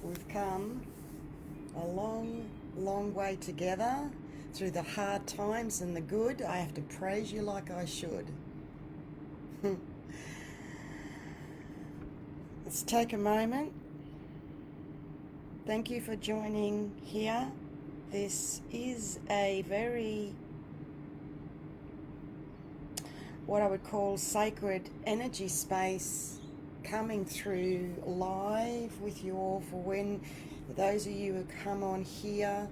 We've come a long, long way together through the hard times and the good. I have to praise you like I should. Let's take a moment. Thank you for joining here. This is a very, what I would call sacred energy space coming through live with you all for those of you who come on here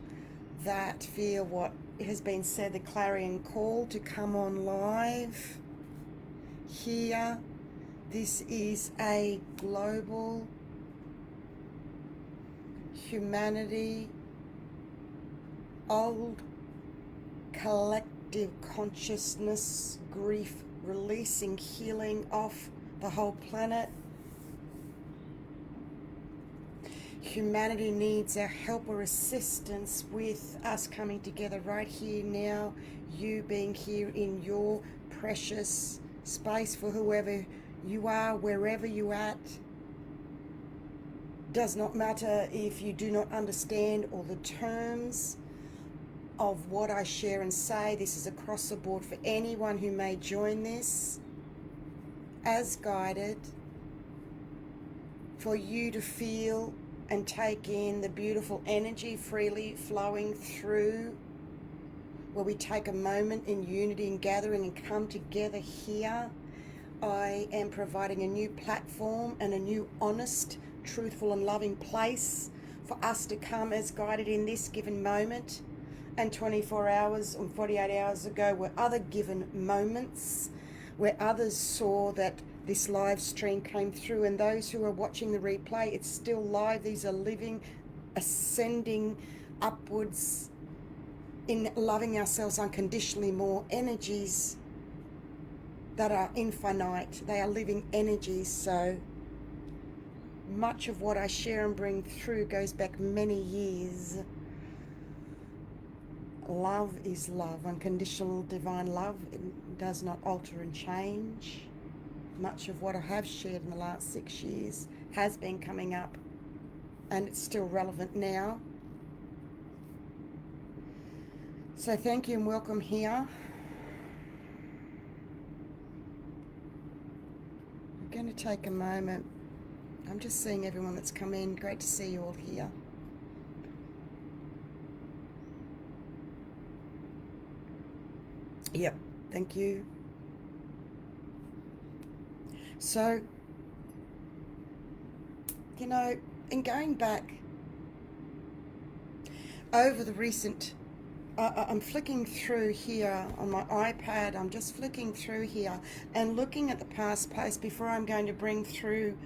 that feel what has been said, the clarion call to come on live here. This is a global humanity, old collective consciousness, grief releasing, healing off the whole planet. Humanity needs our help or assistance with us coming together right here now, you being here in your precious space for whoever you are, wherever you're at. Does not matter if you do not understand all the terms of what I share and say. This is across the board for anyone who may join this as guided, for you to feel and take in the beautiful energy freely flowing through, where we take a moment in unity and gathering and come together here. I am providing a new platform and a new honest, truthful and loving place for us to come as guided in this given moment. And 24 hours and 48 hours ago were other given moments where others saw that this live stream came through, and those who are watching the replay, it's still live. These are living, ascending upwards in loving ourselves unconditionally more energies that are infinite. They are living energies. So much of what I share and bring through goes back many years. Love is love, unconditional divine love. It does not alter and change. Much of what I have shared in the last 6 years has been coming up, and it's still relevant now. So thank you and welcome here. I'm going to take a moment. I'm just seeing everyone that's come in. Great to see you all here. Yep, thank you. So, you know, in going back over the recent, I'm flicking through here on my iPad, I'm just flicking through here and looking at the past post before I'm going to bring through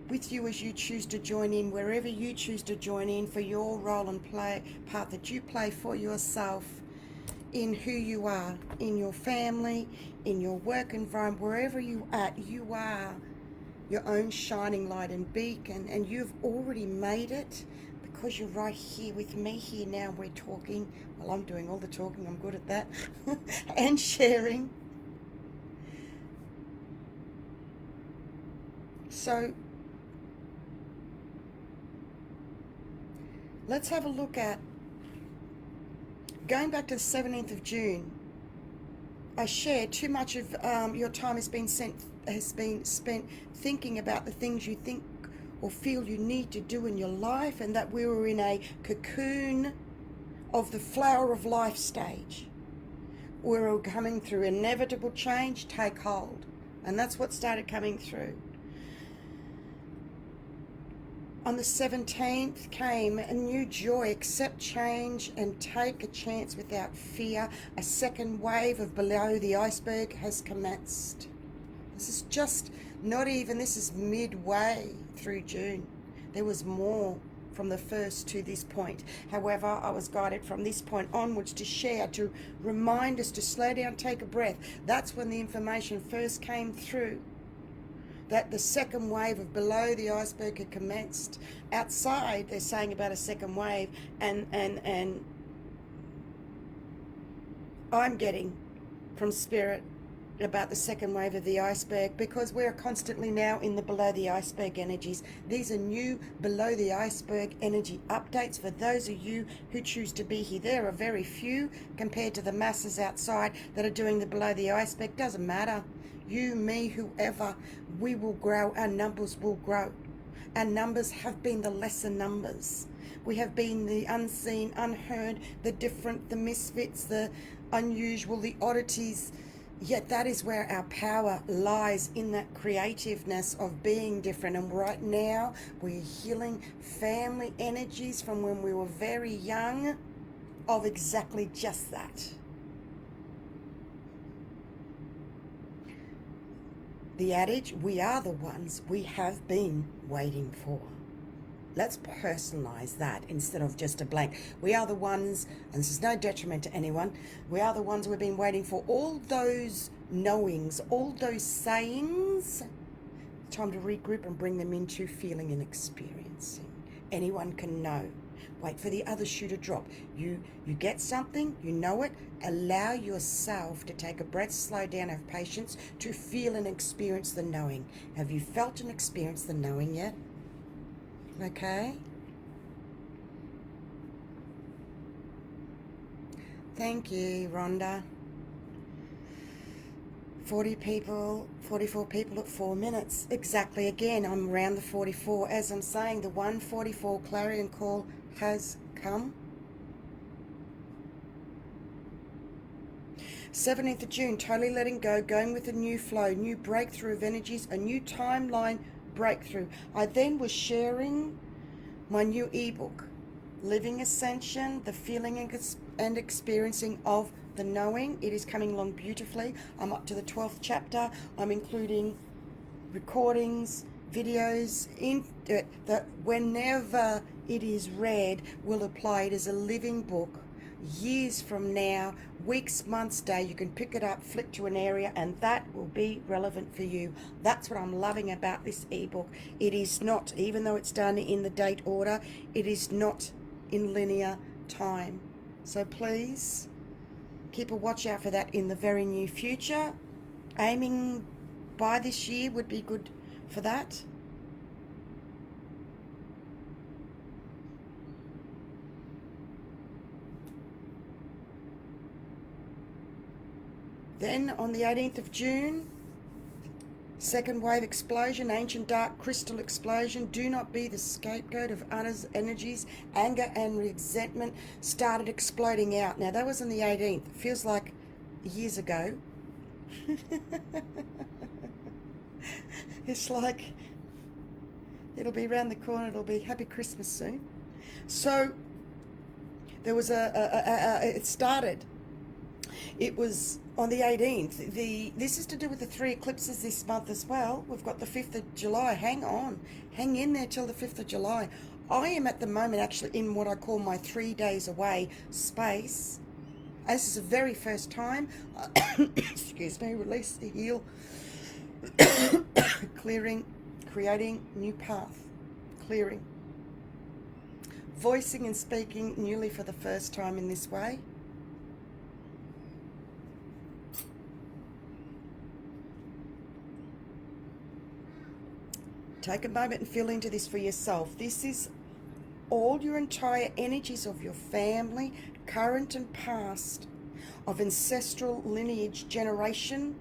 with you as you choose to join in, wherever you choose to join in for your role and part that you play for yourself in who you are, in your family, in your work environment, wherever you are at, you are your own shining light and beacon, and you've already made it because you're right here with me here now. We're talking, well, I'm doing all the talking, I'm good at that, and sharing. So let's have a look at going back to the 17th of June. I shared too much of your time has been spent thinking about the things you think or feel you need to do in your life, and that we were in a cocoon of the flower of life stage. We were coming through inevitable change, take hold. And that's what started coming through. On the 17th came a new joy, accept change and take a chance without fear. A second wave of below the iceberg has commenced. This is just not even, this is midway through June. There was more from the first to this point. However, I was guided from this point onwards to share, to remind us to slow down, take a breath. That's when the information first came through, that the second wave of below the iceberg had commenced. Outside, they're saying about a second wave, and I'm getting from Spirit about the second wave of the iceberg, because we're constantly now in the below the iceberg energies. These are new below the iceberg energy updates for those of you who choose to be here. There are very few compared to the masses outside that are doing the below the iceberg. Doesn't matter. You, me, whoever, we will grow. Our numbers will grow. Our numbers have been the lesser numbers. We have been the unseen, unheard, the different, the misfits, the unusual, the oddities. Yet that is where our power lies, in that creativeness of being different. And right now we're healing family energies from when we were very young of exactly just that. The adage, we are the ones we have been waiting for. Let's personalize that instead of just a blank. We are the ones, and this is no detriment to anyone, we are the ones we've been waiting for. All those knowings, all those sayings, time to regroup and bring them into feeling and experiencing. Anyone can know. Wait for the other shoe to drop. You get something, you know it, allow yourself to take a breath, slow down, have patience to feel and experience the knowing. Have you felt and experienced the knowing yet? Okay. Thank you, Rhonda. 40 people, 44 people at 4 minutes. Exactly. Again, I'm around the 44. As I'm saying, the 144 clarion call has come. 17th of June, totally letting go, going with a new flow, new breakthrough of energies, a new timeline breakthrough. I then was sharing my new ebook, Living Ascension, the feeling and experiencing of the knowing. It is coming along beautifully. I'm up to the 12th chapter. I'm including recordings, videos in that whenever it is read will apply it as a living book. Years from now, weeks, months, day, you can pick it up, flick to an area, and that will be relevant for you. That's what I'm loving about this ebook. It is not, even though it's done in the date order, it is not in linear time. So please keep a watch out for that in the very near future. Aiming by this year would be good for that. Then on the 18th of June, second wave explosion, ancient dark crystal explosion. Do not be the scapegoat of others' energies. Anger and resentment started exploding out. Now that was on the 18th. It feels like years ago. It's like it'll be around the corner. It'll be Happy Christmas soon. So there was it started. It was on the 18th. This is to do with the 3 eclipses this month as well. We've got the 5th of July. Hang on. Hang in there till the 5th of July. I am at the moment actually in what I call my 3 days away space. This is the very first time. Excuse me. Release the heal. Clearing. Creating new path. Clearing. Voicing and speaking newly for the first time in this way. Take a moment and feel into this for yourself. This is all your entire energies of your family, current and past, of ancestral lineage, generational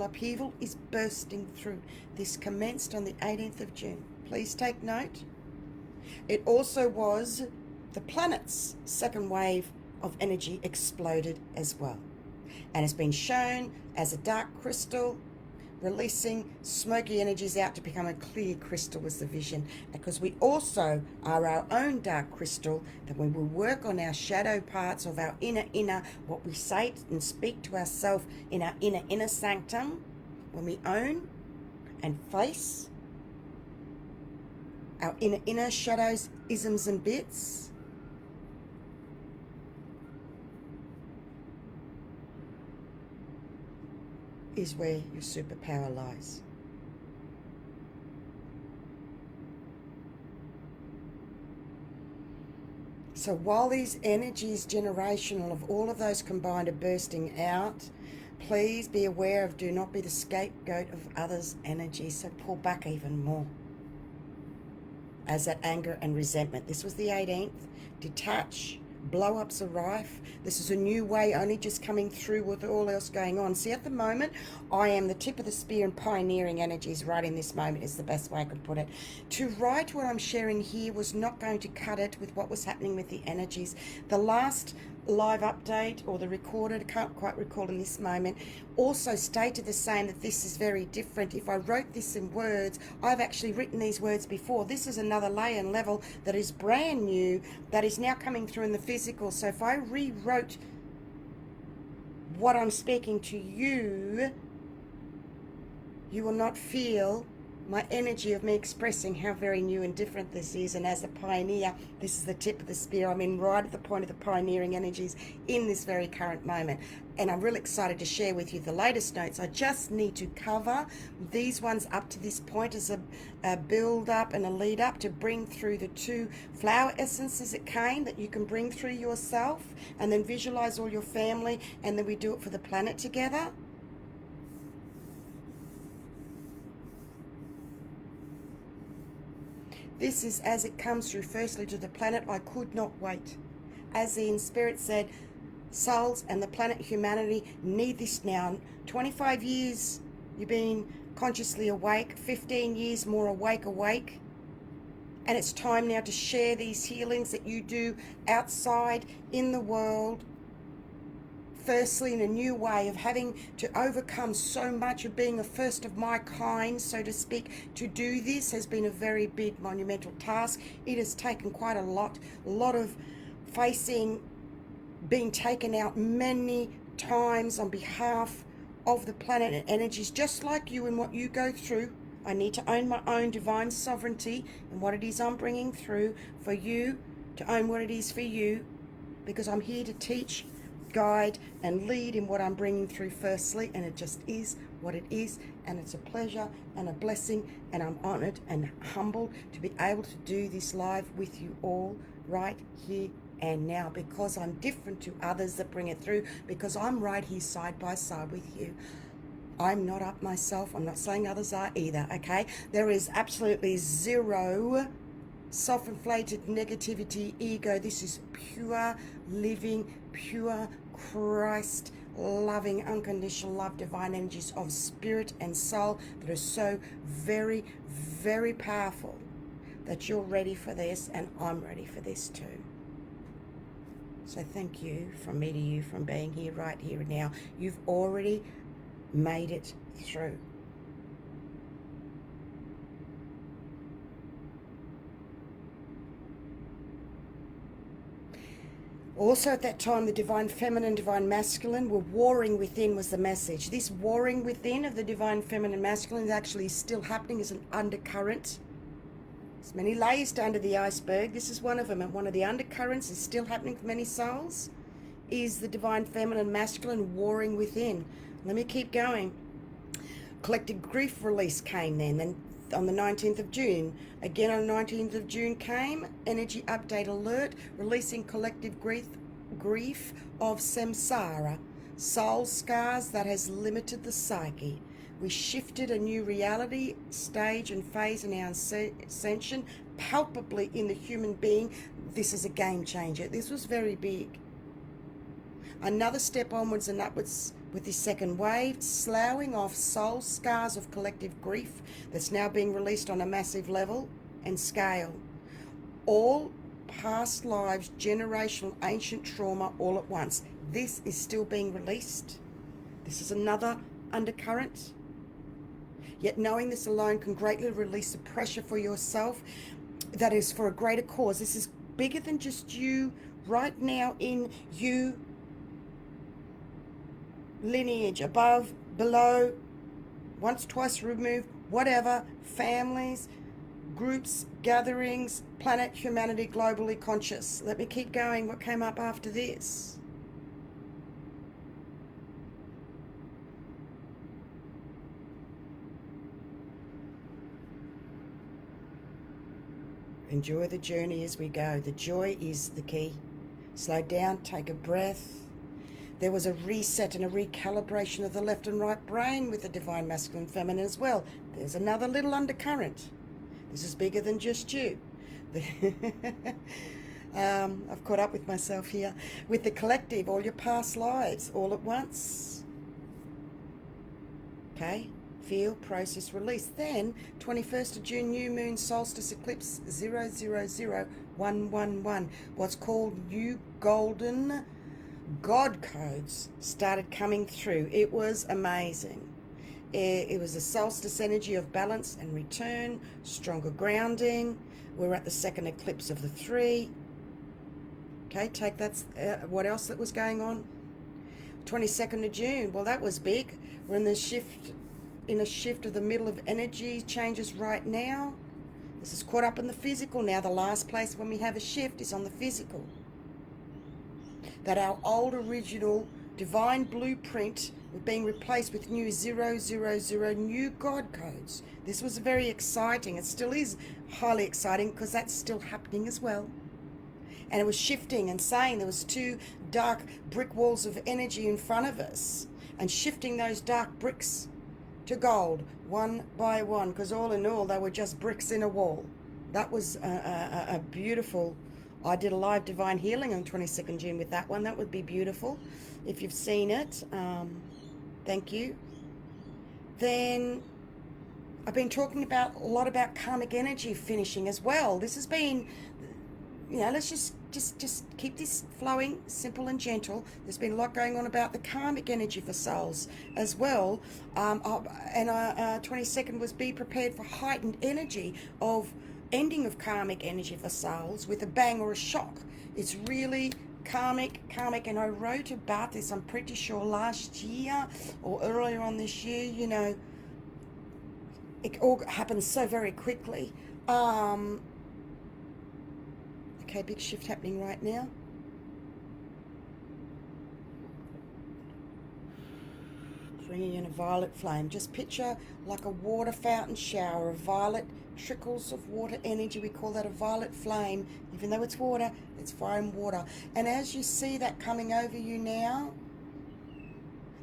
upheaval is bursting through. This commenced on the 18th of June. Please take note. It also was the planet's second wave of energy exploded as well. And it's been shown as a dark crystal, releasing smoky energies out to become a clear crystal was the vision. Because we also are our own dark crystal, that when we work on our shadow parts of our inner, what we say and speak to ourselves in our inner sanctum, when we own and face our inner shadows, isms and bits, is where your superpower lies. So while these energies generational of all of those combined are bursting out, Please be aware of, do not be the scapegoat of others' energy. So pull back even more. As that anger and resentment. This was the 18th. Detach. Blow-ups are rife. This is a new way only just coming through with all else going on. See, at the moment, I am the tip of the spear and pioneering energies right in this moment is the best way I could put it. To write what I'm sharing here was not going to cut it with what was happening with the energies. The last live update or the recorded, I can't quite recall in this moment, also stated the same, that this is very different. If I wrote this in words, I've actually written these words before. This is another layer and level that is brand new, that is now coming through in the physical. So if I rewrote what I'm speaking to you, you will not feel my energy of me expressing how very new and different this is. And as a pioneer, this is the tip of the spear. I'm in right at the point of the pioneering energies in this very current moment. And I'm really excited to share with you the latest notes. I just need to cover these ones up to this point as a build up and a lead up to bring through the 2 flower essences that came, that you can bring through yourself, and then visualize all your family, and then we do it for the planet together. This is as it comes through firstly to the planet. I could not wait. As in Spirit said, souls and the planet humanity need this now. 25 years you've been consciously awake, 15 years more awake. And it's time now to share these healings that you do outside in the world. Firstly, in a new way of having to overcome so much of being a first of my kind, so to speak. To do this has been a very big monumental task. It has taken quite a lot of facing, being taken out many times on behalf of the planet and energies, just like you and what you go through. I need to own my own divine sovereignty and what it is I'm bringing through for you to own what it is for you, because I'm here to teach, guide and lead in what I'm bringing through firstly, and it just is what it is, and it's a pleasure and a blessing, and I'm honored and humbled to be able to do this live with you all right here and now, because I'm different to others that bring it through, because I'm right here side by side with you. I'm not up myself. I'm not saying others are either, okay? There is absolutely zero self-inflated negativity, ego. This is pure living, pure Christ loving, unconditional love, divine energies of spirit and soul that are so very, very powerful that you're ready for this, and I'm ready for this too. So thank you from me to you, from being here right here and now. You've already made it through. Also at that time, the divine feminine, divine masculine were warring within was the message. This warring within of the divine feminine masculine is actually still happening as an undercurrent. There's many layers to under the iceberg. This is one of them, and one of the undercurrents is still happening for many souls is the divine feminine masculine warring within. Let me keep going. Collective grief release came then on the 19th of June. Again on the 19th of June came energy update alert, releasing collective grief of samsara, soul scars that has limited the psyche. We shifted a new reality, stage and phase in our ascension, palpably in the human being. This is a game changer. This was very big. Another step onwards and upwards with this second wave, sloughing off soul scars of collective grief that's now being released on a massive level and scale. All past lives, generational, ancient trauma all at once. This is still being released. This is another undercurrent. Yet knowing this alone can greatly release the pressure for yourself that is for a greater cause. This is bigger than just you right now in you lineage, above, below, once, twice removed, whatever, families, groups, gatherings, planet, humanity, globally conscious. Let me keep going. What came up after this? Enjoy the journey as we go. The joy is the key. Slow down, take a breath. There was a reset and a recalibration of the left and right brain with the divine masculine feminine as well. There's another little undercurrent. This is bigger than just you. I've caught up with myself here. With the collective, all your past lives, all at once. Okay? Feel, process, release. Then, 21st of June, new moon, solstice, eclipse, 000111. What's called new golden God codes started coming through. It was amazing. It was a solstice energy of balance and return, stronger grounding. We're at the second eclipse of the 3. Okay, take that. What else that was going on? 22nd of June. Well, that was big. We're in a shift of the middle of energy changes right now. This is caught up in the physical now. The last place when we have a shift is on the physical. That our old original divine blueprint was being replaced with new 000 new God codes. This was very exciting. It still is highly exciting because that's still happening as well. And it was shifting and saying there was 2 dark brick walls of energy in front of us, and shifting those dark bricks to gold one by one, because all in all they were just bricks in a wall. That was a beautiful. I did a live divine healing on 22nd June with that one. That would be beautiful if you've seen it. Thank you. Then I've been talking a lot about karmic energy finishing as well. This has been, let's just keep this flowing, simple and gentle. There's been a lot going on about the karmic energy for souls as well. And 22nd was be prepared for heightened energy of ending of karmic energy for souls with a bang or a shock. It's really karmic, and I wrote about this, I'm pretty sure last year or earlier on this year. It all happens so very quickly. Okay, big shift happening right now. Bringing in a violet flame. Just picture like a water fountain shower of violet trickles of water energy. We call that a violet flame. Even though it's water, it's foam water. And as you see that coming over you now,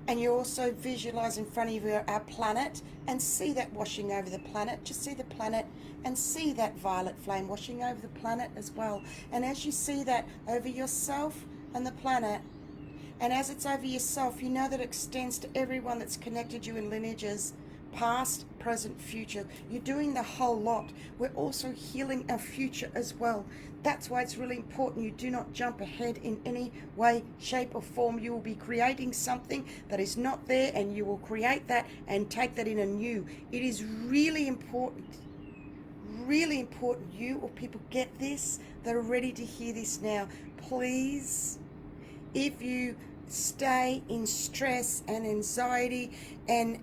and you also visualize in front of you our planet and see that washing over the planet. Just see the planet and see that violet flame washing over the planet as well. And as you see that over yourself and the planet, and as it's over yourself, you know that it extends to everyone that's connected you in lineages, past, present, future. You're doing the whole lot. We're also healing our future as well. That's why it's really important you do not jump ahead in any way, shape or form. You will be creating something that is not there, and you will create that and take that in anew. It is really important you or people get this, that are ready to hear this now. Please, if you stay in stress and anxiety and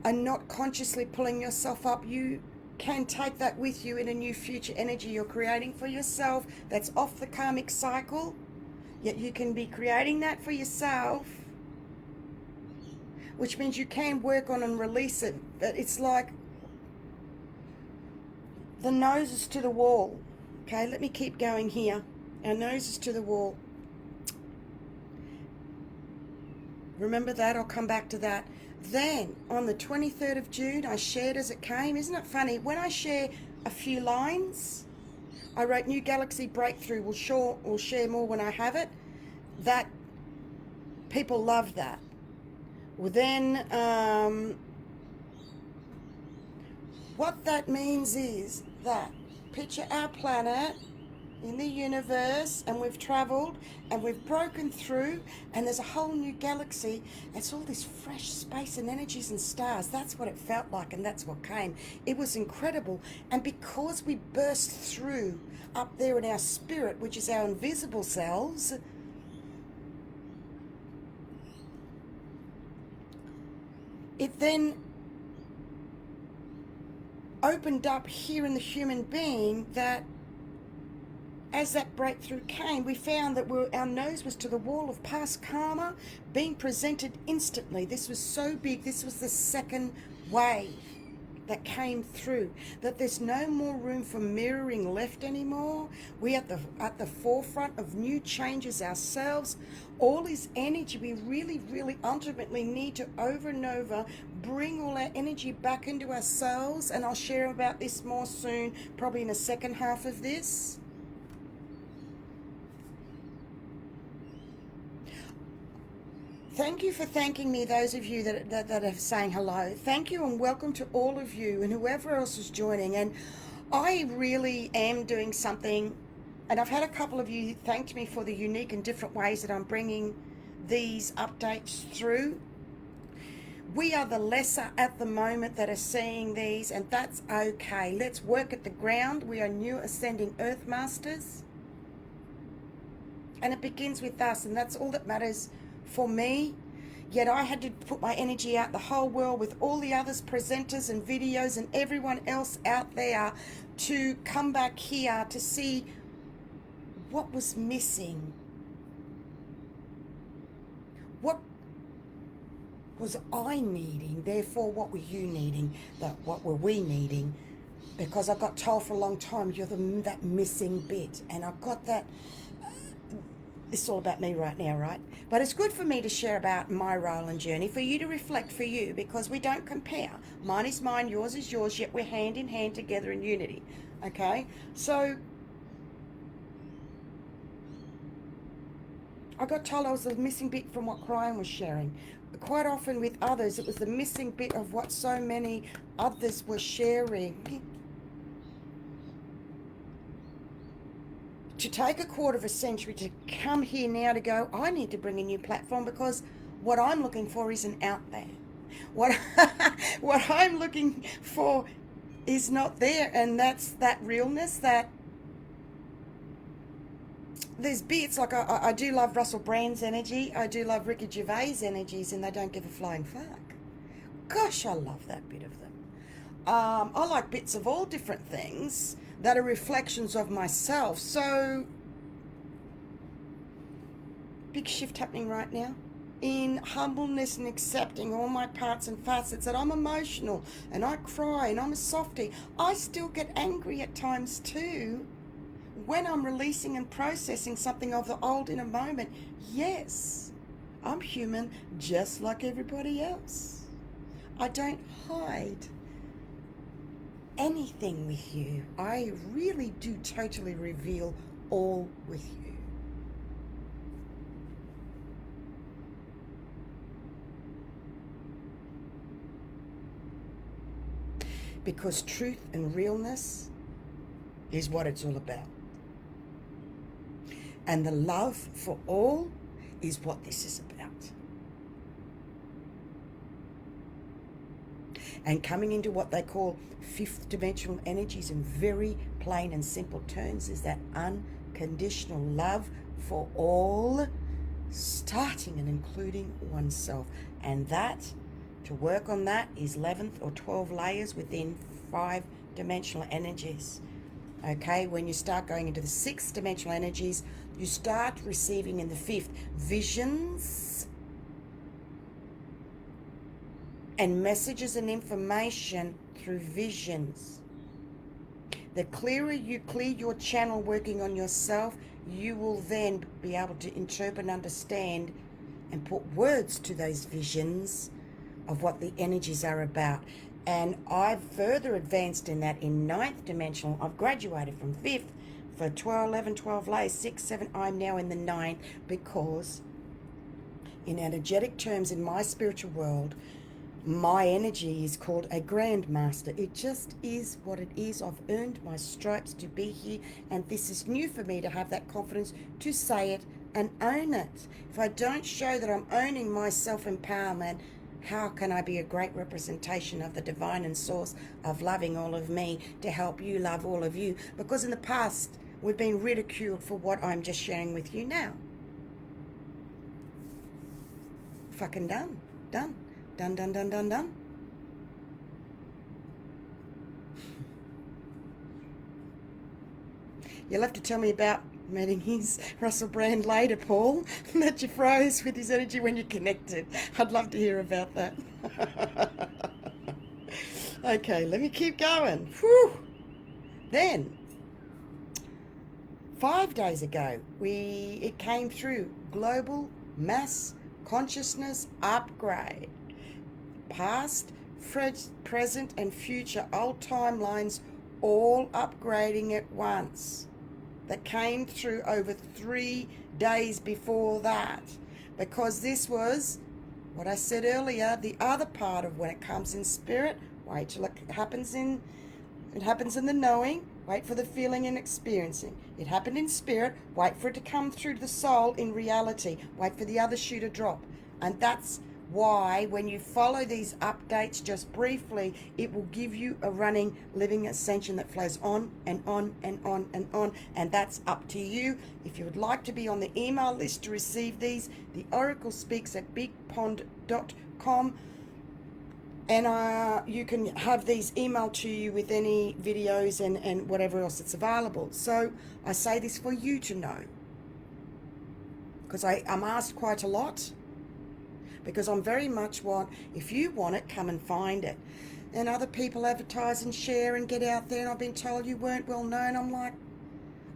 are not consciously pulling yourself up, you can take that with you in a new future energy you're creating for yourself that's off the karmic cycle. Yet you can be creating that for yourself, which means you can work on and release it. But it's like the nose is to the wall. Okay, let me keep going here. Our nose is to the wall. Remember that, I'll come back to that. Then, on the 23rd of June, I shared as it came. Isn't it funny? When I share a few lines, I wrote New Galaxy Breakthrough. We'll share more when I have it. That, people love that. Well, then, what that means is that, picture our planet in the universe, and we've traveled and we've broken through, and there's a whole new galaxy. It's all this fresh space and energies and stars. That's what it felt like, and that's what came. It was incredible. And because we burst through up there in our spirit, which is our invisible selves, it then opened up here in the human being that as that breakthrough came, we found that our nose was to the wall of past karma being presented instantly. This was so big. This was the second wave. that came through, that there's no more room for mirroring left anymore. We're at the forefront of new changes ourselves. All this energy, we really, really ultimately need to over and over bring all our energy back into ourselves, and I'll share about this more soon, probably in the second half of this. Thank you for thanking me, those of you that are saying hello. Thank you and welcome to all of you and whoever else is joining. And I really am doing something, and I've had a couple of you thanked me for the unique and different ways that I'm bringing these updates through. We are the lesser at the moment that are seeing these, and that's okay. Let's work at the ground. We are new ascending earth masters, and it begins with us, and that's all that matters for me. Yet I had to put my energy out the whole world with all the others, presenters and videos and everyone else out there, to come back here to see what was missing. What was I needing? Therefore, what were you needing? What were we needing? Because I got told for a long time, you're that missing bit. And I got that. It's all about me right now, right? But it's good for me to share about my role and journey, for you to reflect for you, because we don't compare. Mine is mine, yours is yours, yet we're hand in hand together in unity. Okay? So I got told I was the missing bit from what Brian was sharing. Quite often with others, it was the missing bit of what so many others were sharing. To take a quarter of a century to come here now to go, I need to bring a new platform, because what I'm looking for isn't out there. What I'm looking for is not there, and that's that realness, that there's bits, like I do love Russell Brand's energy, I do love Ricky Gervais' energies, and they don't give a flying fuck. Gosh, I love that bit of them. I like bits of all different things that are reflections of myself. So, big shift happening right now in humbleness and accepting all my parts and facets, that I'm emotional and I cry and I'm a softie. I still get angry at times too when I'm releasing and processing something of the old in a moment. Yes, I'm human just like everybody else. I don't hide anything with you. I really do totally reveal all with you. Because truth and realness is what it's all about. And the love for all is what this is about. And coming into what they call fifth dimensional energies in very plain and simple terms is that unconditional love for all, starting and including oneself. And that, to work on that, is 11th or 12 layers within 5 dimensional energies. Okay, when you start going into the 6th dimensional energies, you start receiving in the 5th visions and messages and information through visions. The clearer you clear your channel working on yourself, you will then be able to interpret and understand and put words to those visions of what the energies are about. And I've further advanced in that in 9th dimensional. I've graduated from 5th for 12, 11, 12 layers, 6, 7. I'm now in the 9th, because in energetic terms in my spiritual world, my energy is called a Grand Master. It just is what it is. I've earned my stripes to be here, and this is new for me to have that confidence to say it and own it. If I don't show that I'm owning my self-empowerment, how can I be a great representation of the divine and source of loving all of me to help you love all of you? Because in the past, we've been ridiculed for what I'm just sharing with you now. Fucking done. Done. Done, done, done, done, done. You'll have to tell me about meeting his Russell Brand later, Paul, that you froze with his energy when you connected. I'd love to hear about that. Okay, let me keep going. Whew. Then, 5 days ago, it came through. Global mass consciousness upgrade. Past, present, and future old timelines all upgrading at once. That came through over 3 days before that. Because this was what I said earlier, the other part of when it comes in spirit. Wait till it happens in the knowing. Wait for the feeling and experiencing. It happened in spirit. Wait for it to come through the soul in reality. Wait for the other shoe to drop. And that's why when you follow these updates just briefly, it will give you a running, living ascension that flows on and on and on and on. And that's up to you. If you would like to be on the email list to receive these, the Oracle speaks at bigpond.com. And you can have these emailed to you with any videos and whatever else that's available. So I say this for you to know, because I'm asked quite a lot, because I'm very much if you want it, come and find it. And other people advertise and share and get out there, and I've been told you weren't well known. I'm like,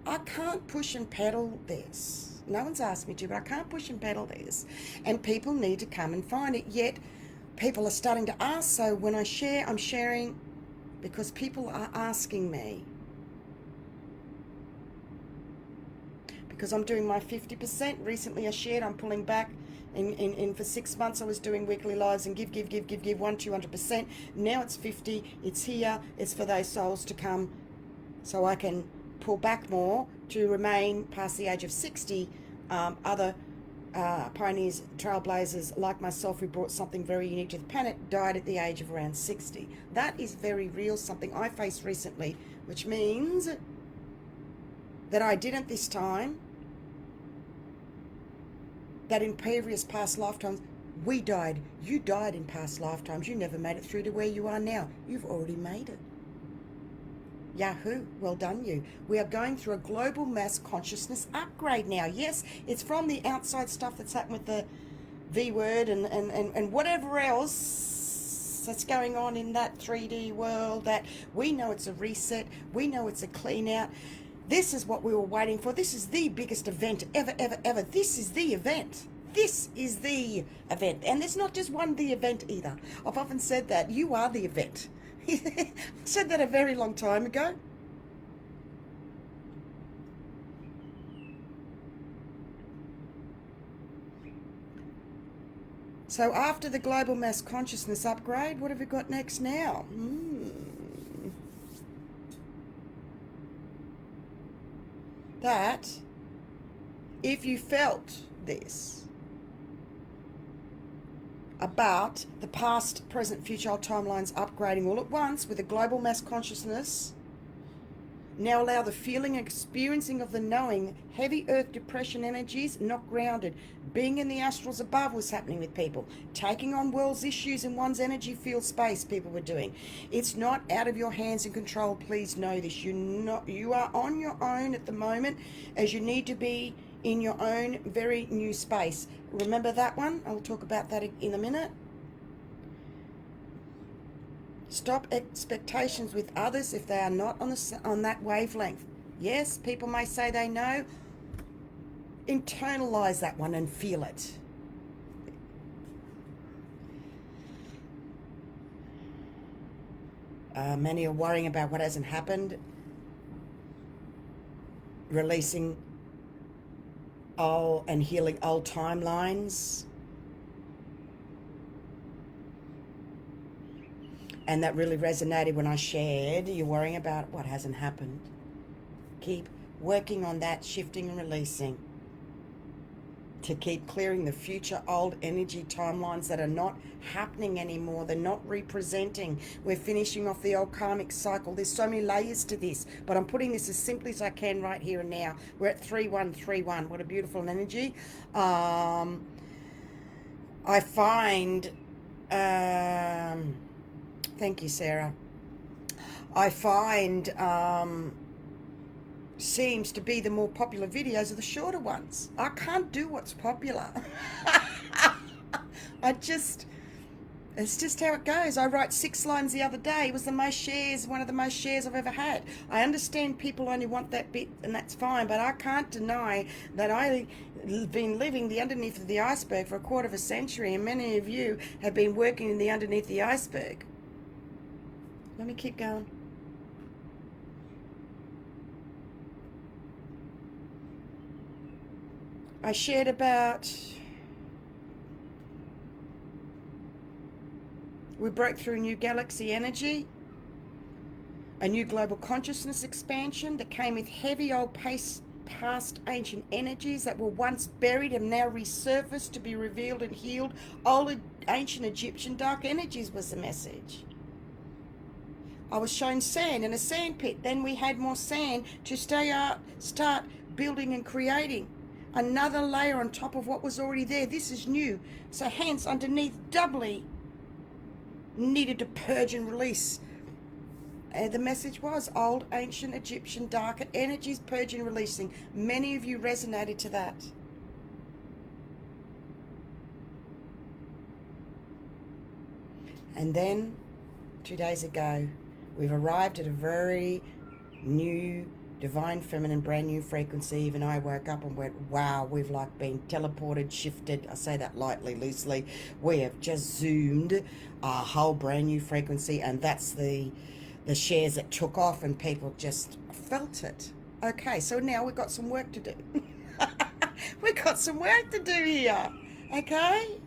I can't push and peddle this. No one's asked me to, but I can't push and peddle this. And people need to come and find it. Yet people are starting to ask, so when I share, I'm sharing because people are asking me. Because I'm doing my 50%. Recently I shared, I'm pulling back. In for 6 months I was doing weekly lives and give 200%. Now it's 50. It's here. It's for those souls to come, so I can pull back more to remain past the age of 60. Other pioneers, trailblazers like myself, who brought something very unique to the planet, died at the age of around 60. That is very real, something I faced recently, which means that I didn't this time, that in previous past lifetimes, we died. You died in past lifetimes. You never made it through to where you are now. You've already made it. Yahoo, well done you. We are going through a global mass consciousness upgrade now. Yes, it's from the outside stuff that's happened with the V word and whatever else that's going on in that 3D world, that we know it's a reset. We know it's a clean out. This is what we were waiting for. This is the biggest event ever, ever, ever. This is the event. This is the event. And there's not just one the event either. I've often said that. You are the event. I said that a very long time ago. So after the global mass consciousness upgrade, what have we got next now? That if you felt this about the past, present, future timelines upgrading all at once with a global mass consciousness, now allow the feeling and experiencing of the knowing. Heavy earth depression energies not grounded. Being in the astrals above was happening with people. Taking on world's issues in one's energy field space, people were doing. It's not out of your hands and control. Please know this. You are on your own at the moment, as you need to be in your own very new space. Remember that one? I'll talk about that in a minute. Stop expectations with others if they are not on that wavelength. Yes, people may say they know. Internalize that one and feel it. Many are worrying about what hasn't happened. Releasing and healing old timelines. And that really resonated when I shared. You're worrying about what hasn't happened. Keep working on that, shifting and releasing, to keep clearing the future old energy timelines that are not happening anymore. They're not representing. We're finishing off the old karmic cycle. There's so many layers to this, but I'm putting this as simply as I can right here and now. We're at 3131. What a beautiful energy. I find... thank you, Sarah. I find seems to be the more popular videos are the shorter ones. I can't do what's popular. It's just how it goes. I wrote 6 lines the other day. It was the most shares, one of the most shares I've ever had. I understand people only want that bit, and that's fine, but I can't deny that I've been living the underneath of the iceberg for a quarter of a century, and many of you have been working in the underneath the iceberg. Let me keep going. I shared about we broke through new galaxy energy, a new global consciousness expansion that came with heavy old past ancient energies that were once buried and now resurfaced to be revealed and healed. Old ancient Egyptian dark energies was the message. I was shown sand in a sand pit. Then we had more sand to start building and creating another layer on top of what was already there. This is new. So hence, underneath, doubly needed to purge and release. The message was old ancient Egyptian dark energies, purging and releasing. Many of you resonated to that. And then 2 days ago, we've arrived at a very new divine feminine brand new frequency. Even I woke up and went, wow, we've like been teleported, shifted. I say that lightly, loosely. We have just zoomed a whole brand new frequency, and that's the shares that took off and people just felt it. Okay, so now we've got some work to do. We've got some work to do here. Okay?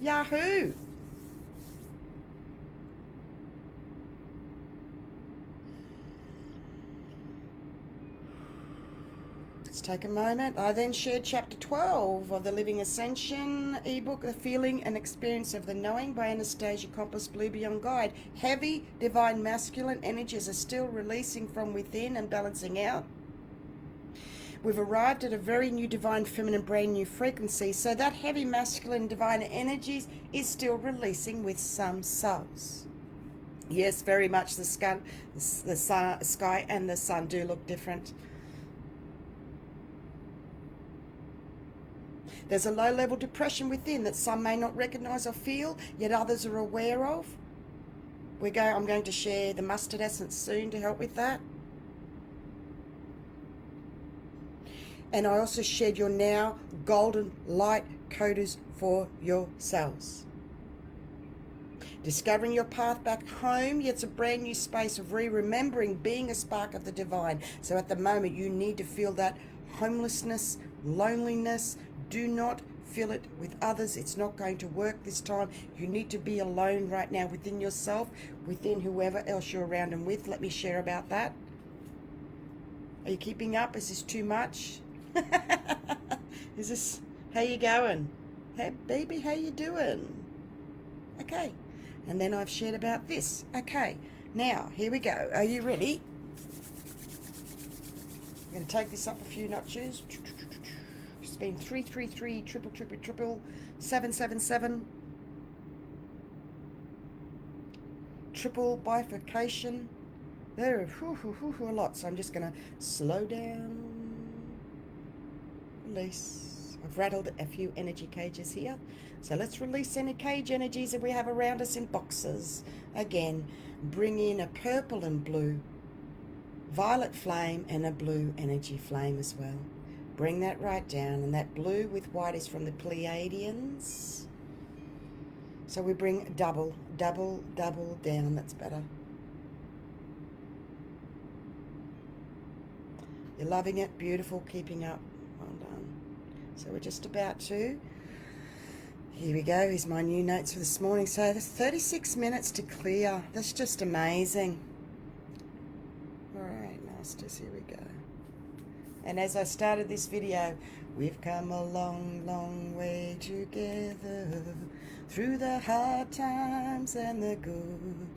Yahoo! Let's take a moment. I then shared chapter 12 of the Living Ascension ebook, The Feeling and Experience of the Knowing by Anastasia Compass Blue Beyond Guide. Heavy divine masculine energies are still releasing from within and balancing out. We've arrived at a very new divine feminine brand new frequency, so that heavy masculine divine energies is still releasing with some souls. Yes, very much the sky and the sun do look different. There's a low-level depression within that some may not recognize or feel, yet others are aware of. I'm going to share the mustard essence soon to help with that. And I also shared your now golden light coders for yourselves. Discovering your path back home, yet it's a brand new space of remembering being a spark of the divine. So at the moment you need to feel that homelessness, loneliness. Do not fill it with others. It's not going to work this time. You need to be alone right now within yourself, within whoever else you're around and with. Let me share about that. Are you keeping up? Is this too much? Is this, how you going? Hey baby, how you doing? Okay. And then I've shared about this. Okay. Now, here we go. Are you ready? I'm going to take this up a few notches. It's been 333 triple 777 triple bifurcation. There are a lot, so I'm just going to slow down, release. I've rattled a few energy cages here, so let's release any cage energies that we have around us in boxes. Again, bring in a purple and blue violet flame and a blue energy flame as well. Bring that right down, and that blue with white is from the Pleiadians. So we bring double down. That's better. You're loving it. Beautiful. Keeping up. Well done. So we're just about to. Here we go. Here's my new notes for this morning. So there's 36 minutes to clear. That's just amazing. All right, masters. Here we go. And as I started this video, we've come a long, long way together, through the hard times and the good.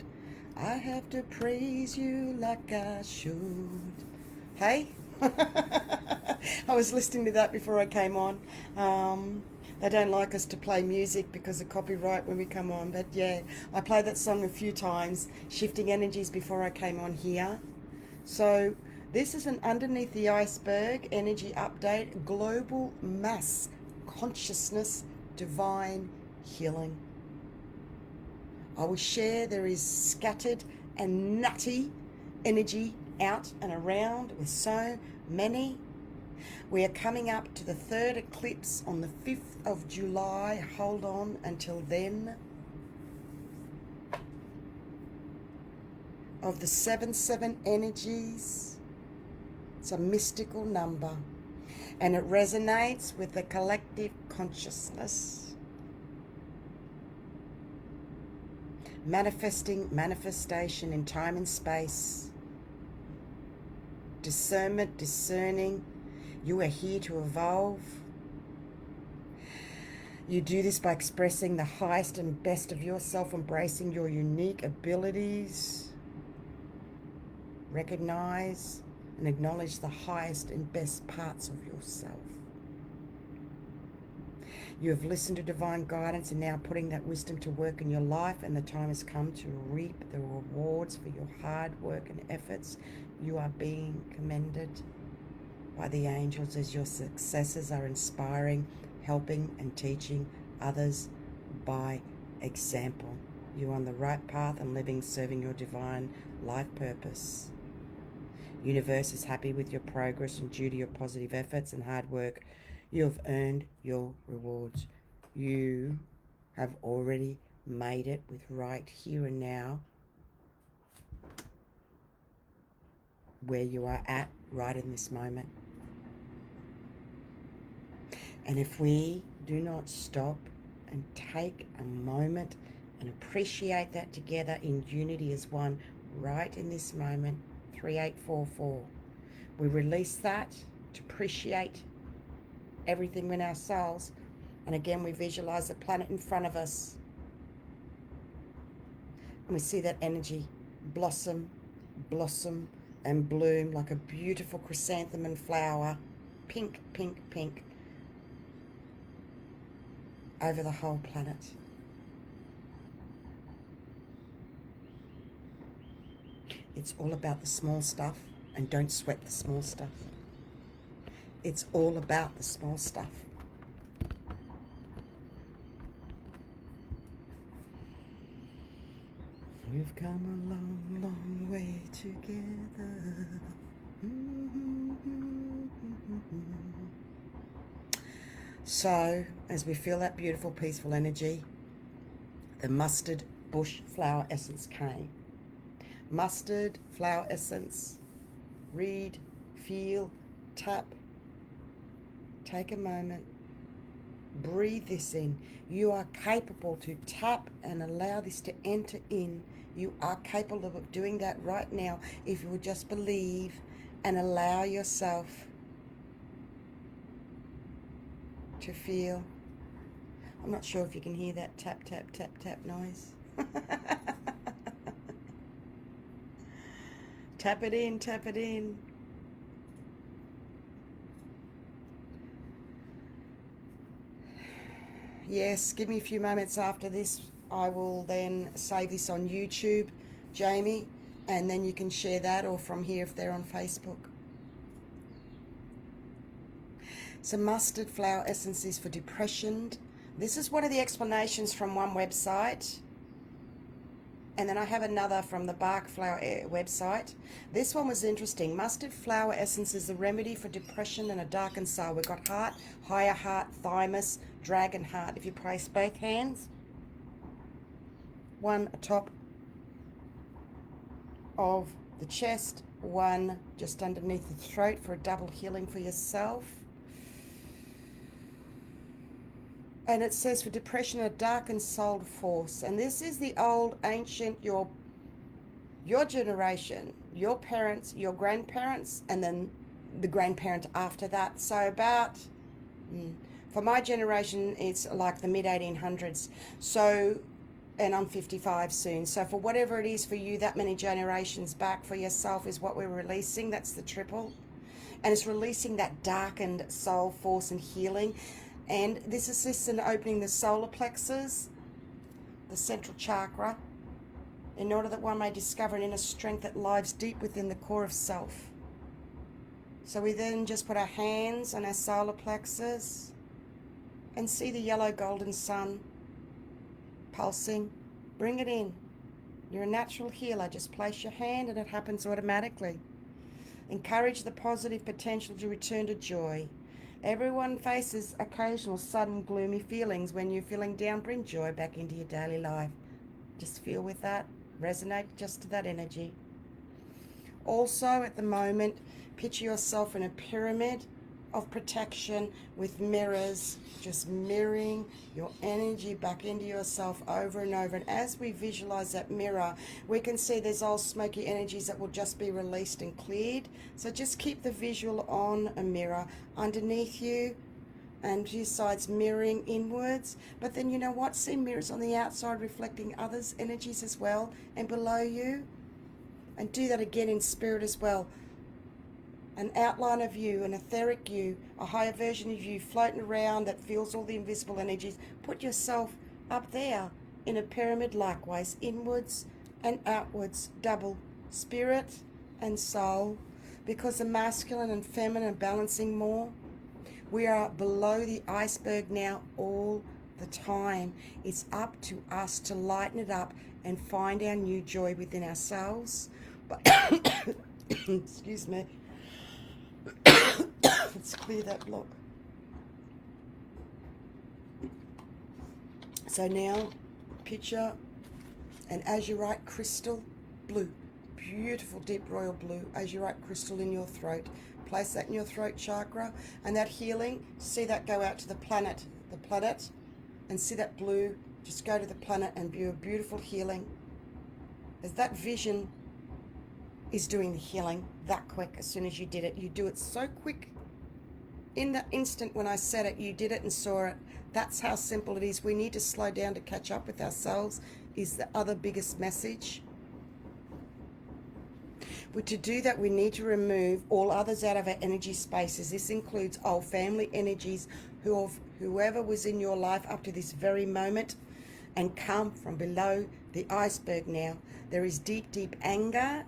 I have to praise you like I should. Hey? I was listening to that before I came on. They don't like us to play music because of copyright when we come on. But yeah, I played that song a few times, Shifting Energies, before I came on here. So this is an underneath the iceberg energy update, global mass consciousness, divine healing. I will share there is scattered and nutty energy out and around with so many. We are coming up to the third eclipse on the 5th of July. Hold on until then. Of the 7-7 energies, it's a mystical number, and it resonates with the collective consciousness. Manifestation in time and space. Discernment, discerning. You are here to evolve. You do this by expressing the highest and best of yourself, embracing your unique abilities. Recognize and acknowledge the highest and best parts of yourself. You have listened to divine guidance and now putting that wisdom to work in your life, and the time has come to reap the rewards for your hard work and efforts. You are being commended by the angels as your successes are inspiring, helping and teaching others by example. You are on the right path and living, serving your divine life purpose. Universe is happy with your progress, and due to your positive efforts and hard work, you have earned your rewards. You have already made it with right here and now, where you are at right in this moment. And if we do not stop and take a moment and appreciate that together in unity as one right in this moment, 3844. We release that to appreciate everything in our souls. And again, we visualize the planet in front of us. And we see that energy blossom, and bloom like a beautiful chrysanthemum flower. Pink, pink, pink. Over the whole planet. It's all about the small stuff, and don't sweat the small stuff. It's all about the small stuff. We've come a long, long way together. So, as we feel that beautiful, peaceful energy, the mustard bush flower essence came. Mustard flower essence. Read, feel, tap. Take a moment. Breathe this in. You are capable to tap and allow this to enter in. You are capable of doing that right now if you will just believe and allow yourself to feel. I'm not sure if you can hear that tap, tap, tap, tap noise. Tap it in, tap it in. Yes, give me a few moments after this. I will then save this on YouTube, Jamie, and then you can share that, or from here if they're on Facebook. So mustard flower essence is for depression. This is one of the explanations from one website. And then I have another from the Bark Flower website. This one was interesting. Mustard flower essence is the remedy for depression and a darkened soul. We've got heart, higher heart, thymus, dragon heart. If you place both hands, one atop of the chest, one just underneath the throat for a double healing for yourself. And it says for depression, a darkened soul force. And this is the old, ancient, your generation, your parents, your grandparents, and then the grandparent after that. So about, for my generation, it's like the mid-1800s. So, and I'm 55 soon. So for whatever it is for you, that many generations back for yourself is what we're releasing. That's the triple. And it's releasing that darkened soul force and healing. And this assists in opening the solar plexus, the central chakra, in order that one may discover an inner strength that lies deep within the core of self. So we then just put our hands on our solar plexus and see the yellow golden sun pulsing Bring it in. You're a natural healer. Just place your hand and it happens automatically. Encourage the positive potential to return to joy. Everyone faces occasional sudden gloomy feelings. When you're feeling down, bring joy back into your daily life. Just feel with that. Resonate just to that energy. Also, at the moment, picture yourself in a pyramid of protection with mirrors, just mirroring your energy back into yourself over and over. And as we visualize that mirror, we can see there's all smoky energies that will just be released and cleared. So just keep the visual on a mirror underneath you and to your sides, mirroring inwards. But then you know what? See mirrors on the outside reflecting others' energies as well and below you. And do that again in spirit as well. An outline of you, an etheric you, a higher version of you floating around that feels all the invisible energies. Put yourself up there in a pyramid likewise, inwards and outwards, double spirit and soul, because the masculine and feminine are balancing more. We are below the iceberg now all the time. It's up to us to lighten it up and find our new joy within ourselves. But excuse me. Let's clear that block. So now, picture an azurite crystal blue, beautiful deep royal blue azurite crystal in your throat. Place that in your throat chakra, and that healing, see that go out to the planet, and see that blue just go to the planet and view a beautiful healing. As that vision is doing the healing that quick. As soon as you did it, you do it so quick. In the instant when I said it, you did it and saw it. That's how simple it is. We need to slow down to catch up with ourselves, is the other biggest message. But to do that, we need to remove all others out of our energy spaces. This includes old family energies, whoever was in your life up to this very moment, and come from below the iceberg now. There is deep, deep anger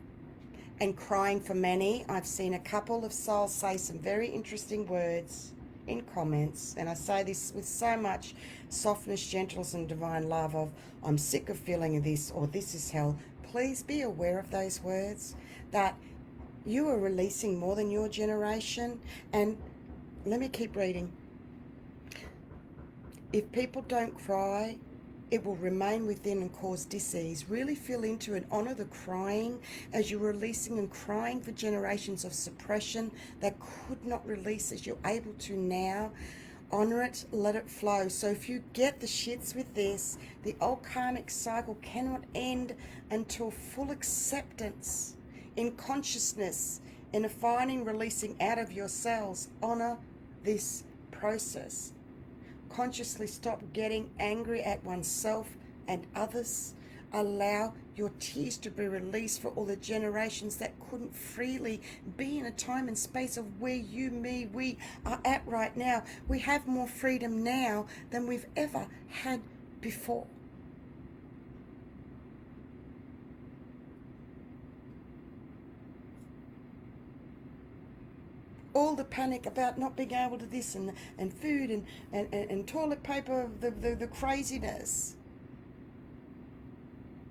and crying for many. I've seen a couple of souls say some very interesting words in comments, and I say this with so much softness, gentleness, and divine love of, I'm sick of feeling this, or this is hell. Please be aware of those words, that you are releasing more than your generation. And let me keep reading. If people don't cry, it will remain within and cause disease. Really feel into and honor the crying as you're releasing and crying for generations of suppression that could not release as you're able to now. Honor it, let it flow. So if you get the shits with this, the old karmic cycle cannot end until full acceptance in consciousness, in a finding, releasing out of your cells. Honor this process. Consciously stop getting angry at oneself and others. Allow your tears to be released for all the generations that couldn't freely be in a time and space of where you, me, we are at right now. We have more freedom now than we've ever had before. All the panic about not being able to this and food and toilet paper, the craziness.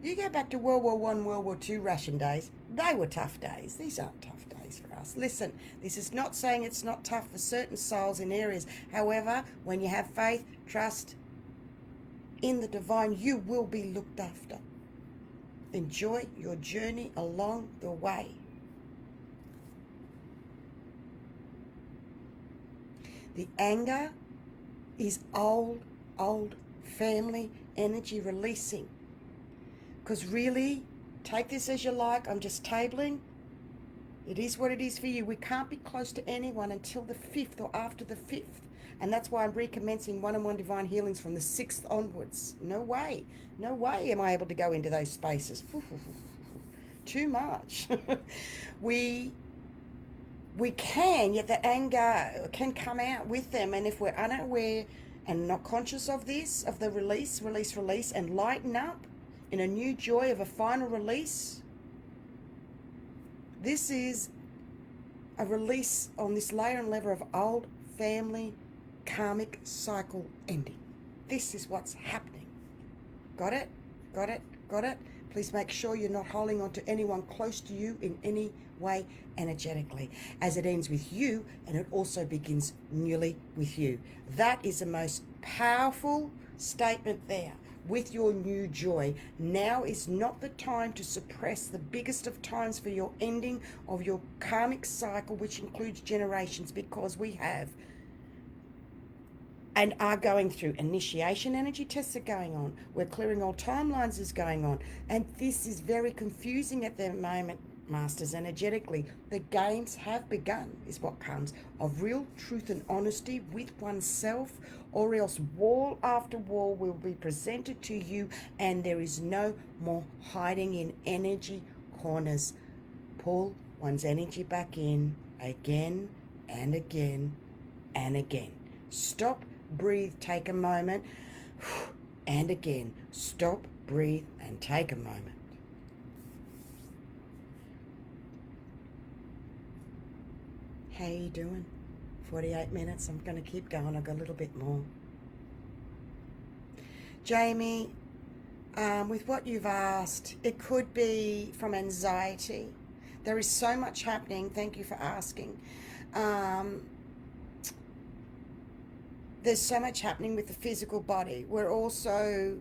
You go back to World War I, World War II ration days. They were tough days. These aren't tough days for us. Listen, this is not saying it's not tough for certain souls in areas. However, when you have faith, trust in the divine, you will be looked after. Enjoy your journey along the way. The anger is old family energy releasing. Because really, take this as you like, I'm just tabling. It is what it is for you. We can't be close to anyone until the 5th or after the 5th. And that's why I'm recommencing one-on-one divine healings from the 6th onwards. No way am I able to go into those spaces. Too much. We can, yet the anger can come out with them. And if we're unaware and not conscious of this, of the release, and lighten up in a new joy of a final release, this is a release on this layer and level of old family karmic cycle ending. This is what's happening. Got it? Got it? Got it? Please make sure you're not holding on to anyone close to you in any way energetically, as it ends with you and it also begins newly with you. That is the most powerful statement there. With your new joy, now is not the time to suppress the biggest of times for your ending of your karmic cycle, which includes generations, because we have and are going through initiation energy tests are going on. We're clearing all timelines is going on. And this is very confusing at the moment, Masters, energetically. The games have begun, is what comes, of real truth and honesty with oneself, or else wall after wall will be presented to you, and there is no more hiding in energy corners. Pull one's energy back in again and again and again. Stop, breathe, take a moment, and again. Stop, breathe, and take a moment. How you doing? 48 minutes. I'm going to keep going. I've got a little bit more. Jamie, with what you've asked, it could be from anxiety. There is so much happening. Thank you for asking. There's so much happening with the physical body. We're also,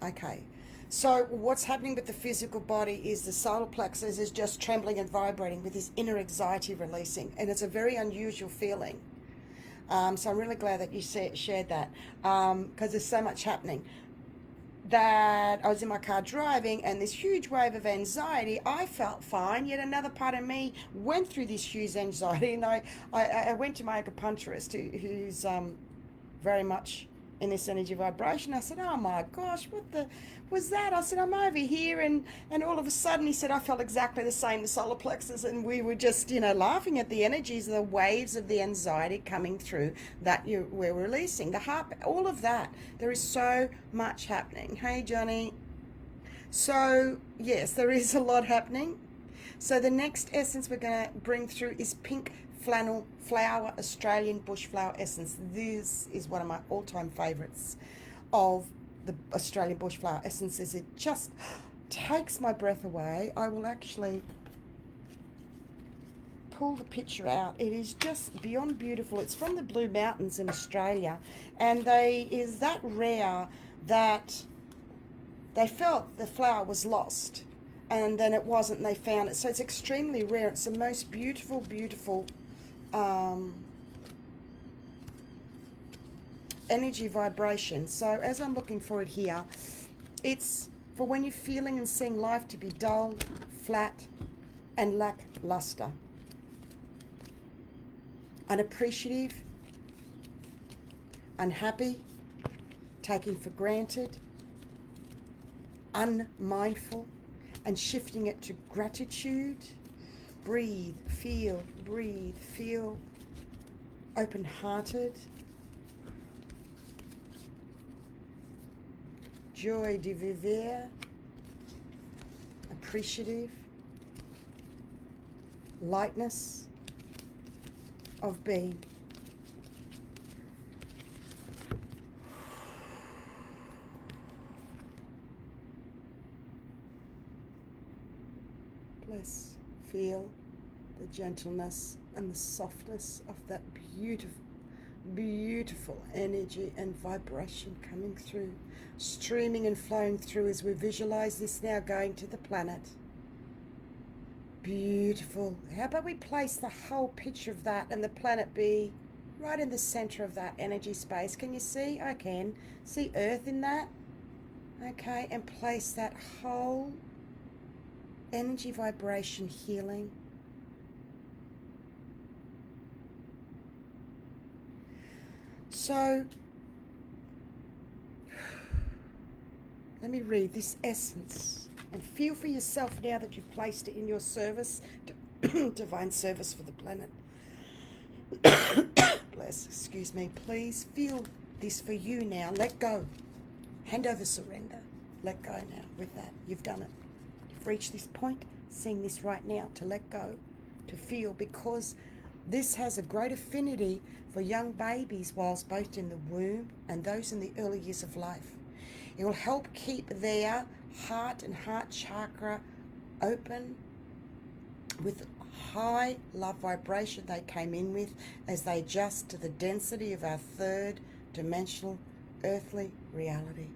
okay. So what's happening with the physical body is the solar plexus is just trembling and vibrating with this inner anxiety releasing. And it's a very unusual feeling. So I'm really glad that you shared that, because there's so much happening. That I was in my car driving, and this huge wave of anxiety, I felt fine, yet another part of me went through this huge anxiety. And I went to my acupuncturist, who's very much in this energy vibration. I said, oh my gosh, what the was that? I said, I'm over here, and all of a sudden he said, I felt exactly the same, the solar plexus, and we were just, laughing at the energies, the waves of the anxiety coming through that we're releasing, the heart, all of that. There is so much happening. Hey, Johnny. So, yes, there is a lot happening. So the next essence we're going to bring through is Pink Flannel Flower Australian Bush Flower Essence. This is one of my all-time favorites of the Australian bush flower essences. It just takes my breath away. I will actually pull the picture out. It is just beyond beautiful. It's from the Blue Mountains in Australia, and is that rare that they felt the flower was lost, and then it wasn't, and they found it. So it's extremely rare. It's the most beautiful, beautiful energy vibration. So as I'm looking for it here, it's for when you're feeling and seeing life to be dull, flat, and lackluster, unappreciative, unhappy, taking for granted, unmindful, and shifting it to gratitude. Breathe, feel, open-hearted, joie de vivre, appreciative, lightness of being. Bless, feel the gentleness and the softness of that beautiful, beautiful energy and vibration coming through, streaming and flowing through as we visualize this now going to the planet. Beautiful. How about we place the whole picture of that and the planet be right in the center of that energy space? Can you see? I can see Earth in that. Okay, and place that whole energy vibration healing. So let me read this essence and feel for yourself now that you've placed it in your service, divine service for the planet. Bless, excuse me. Please feel this for you now. Let go. Hand over, surrender. Let go now with that. You've done it. You've reached this point, seeing this right now, to let go, to feel, because this has a great affinity for young babies whilst both in the womb and those in the early years of life. It will help keep their heart and heart chakra open with high love vibration they came in with as they adjust to the density of our third dimensional earthly reality.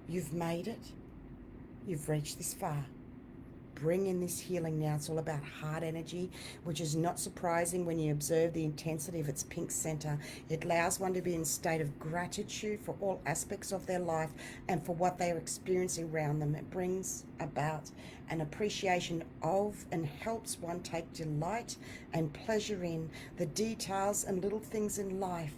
You've made it. You've reached this far. Bring in this healing now. It's all about heart energy, which is not surprising when you observe the intensity of its pink center. It allows one to be in a state of gratitude for all aspects of their life and for what they are experiencing around them. It brings about an appreciation of and helps one take delight and pleasure in the details and little things in life.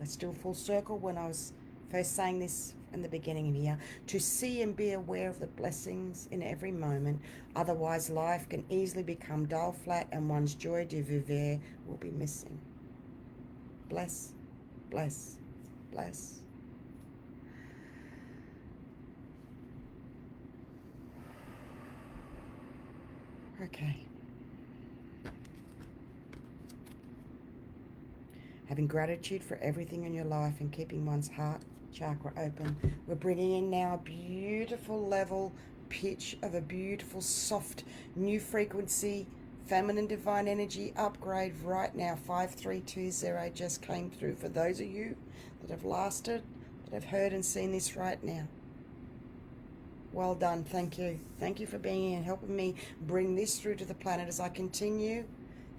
Let's do a full circle when I was first saying this in the beginning here, to see and be aware of the blessings in every moment. Otherwise, life can easily become dull, flat, and one's joy de vivre will be missing. Bless, bless, bless. Okay. Having gratitude for everything in your life and keeping one's heart chakra open. We're bringing in now a beautiful level pitch of a beautiful soft new frequency feminine divine energy upgrade right now. 5320 just came through for those of you that have lasted, that have heard and seen this right now. Well done. Thank you for being here and helping me bring this through to the planet as I continue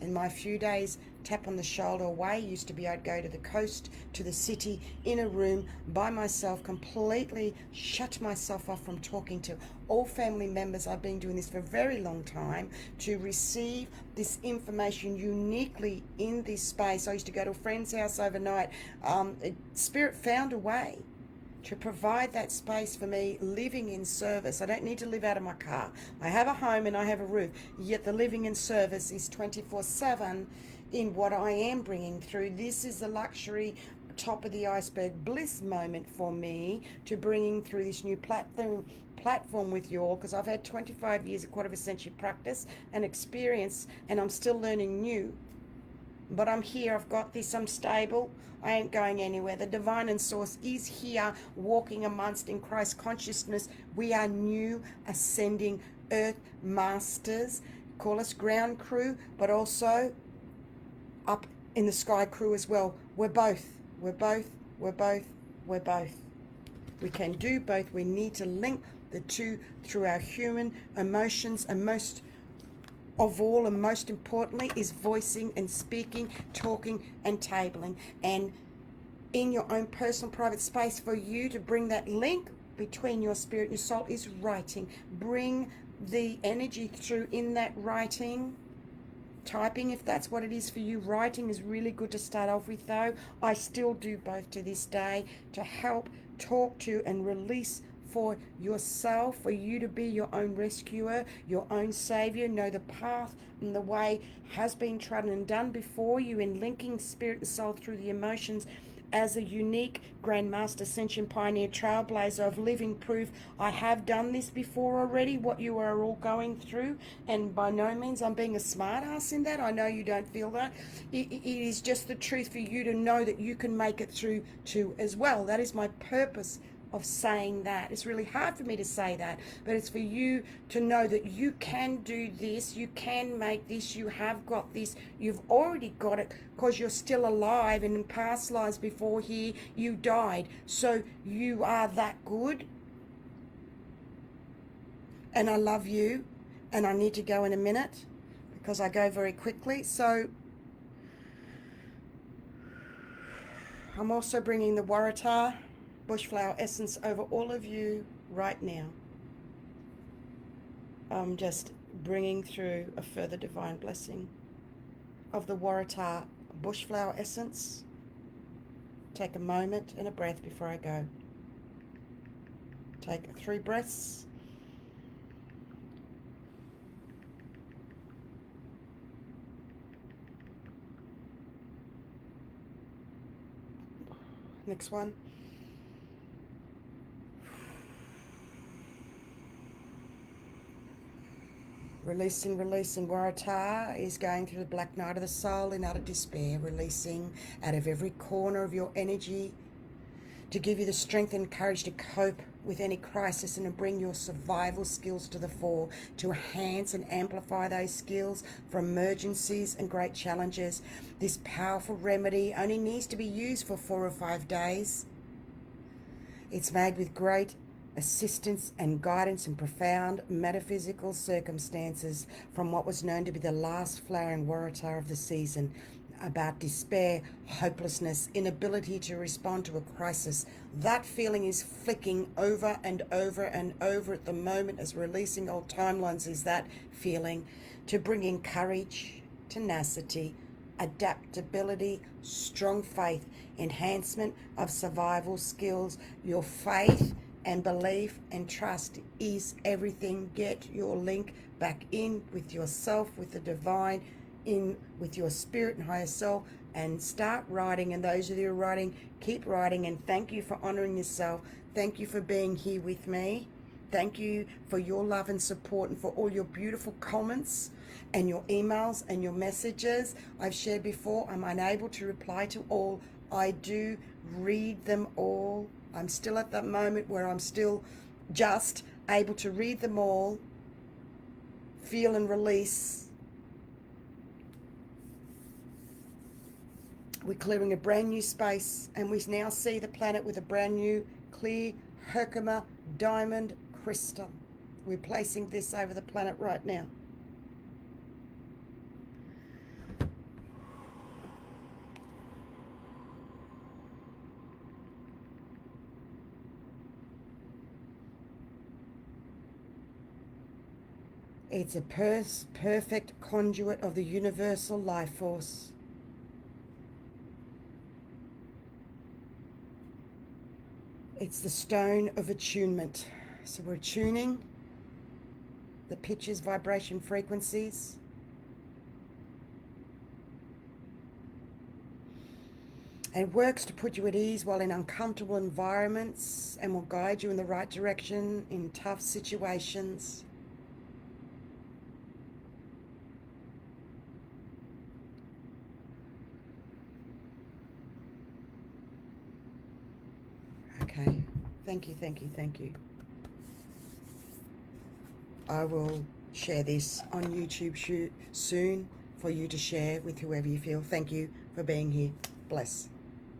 in my few days. Tap on the shoulder away. Used to be I'd go to the coast, to the city, in a room by myself, completely shut myself off from talking to all family members. I've been doing this for a very long time to receive this information uniquely in this space. I used to go to a friend's house overnight. Spirit found a way to provide that space for me, living in service. I don't need to live out of my car. I have a home and I have a roof, yet the living in service is 24/7 in what I am bringing through. This is the luxury, top of the iceberg bliss moment for me to bringing through this new platform with you all, because I've had 25 years of quarter of a century practice and experience, and I'm still learning new. But I'm here, I've got this, I'm stable, I ain't going anywhere. The divine and source is here, walking amongst in Christ consciousness. We are new ascending earth masters. Call us ground crew, but also up in the sky crew as well. We're both. We can do both. We need to link the two through our human emotions, and most of all and most importantly is voicing and speaking, talking and tabling. And in your own personal private space for you to bring that link between your spirit and your soul is writing. Bring the energy through in that writing. Typing, if that's what it is for you. Writing is really good to start off with, though. I still do both to this day to help talk to and release for yourself, for you to be your own rescuer, your own savior. Know the path and the way has been trodden and done before you in linking spirit and soul through the emotions. As a unique Grandmaster Ascension Pioneer Trailblazer of living proof, I have done this before already, what you are all going through, and by no means I'm being a smart ass in that. I know you don't feel that. It is just the truth for you to know that you can make it through too as well. That is my purpose of saying that. It's really hard for me to say that, but it's for you to know that you can do this, you can make this, you have got this, you've already got it, because you're still alive, and in past lives before here you died, so you are that good. And I love you, and I need to go in a minute because I go very quickly. So I'm also bringing the Waratah bushflower essence over all of you right now. I'm just bringing through a further divine blessing of the Waratah bushflower essence. Take a moment and a breath before I go. Take 3 breaths. Next one. Releasing. Waratah is going through the black night of the soul in utter despair, releasing out of every corner of your energy to give you the strength and courage to cope with any crisis and to bring your survival skills to the fore, to enhance and amplify those skills for emergencies and great challenges. This powerful remedy only needs to be used for 4 or 5 days. It's made with great assistance and guidance in profound metaphysical circumstances from what was known to be the last flowering waratah of the season, about despair, hopelessness, inability to respond to a crisis. That feeling is flicking over and over and over at the moment as releasing old timelines is that feeling, to bring in courage, tenacity, adaptability, strong faith, enhancement of survival skills. Your faith and belief and trust is everything. Get your link back in with yourself, with the divine, in with your spirit and higher self, and start writing. And those of you who are writing, keep writing. And thank you for honoring yourself. Thank you for being here with me. Thank you for your love and support and for all your beautiful comments and your emails and your messages. I've shared before, I'm unable to reply to all. I do read them all. I'm still at that moment where I'm still just able to read them all, feel and release. We're clearing a brand new space, and we now see the planet with a brand new clear Herkimer diamond crystal. We're placing this over the planet right now. It's a perfect conduit of the universal life force. It's the stone of attunement. So we're tuning the pitches, vibration, frequencies. And it works to put you at ease while in uncomfortable environments, and will guide you in the right direction in tough situations. Okay, thank you, thank you, thank you. I will share this on YouTube soon for you to share with whoever you feel. Thank you for being here. Bless.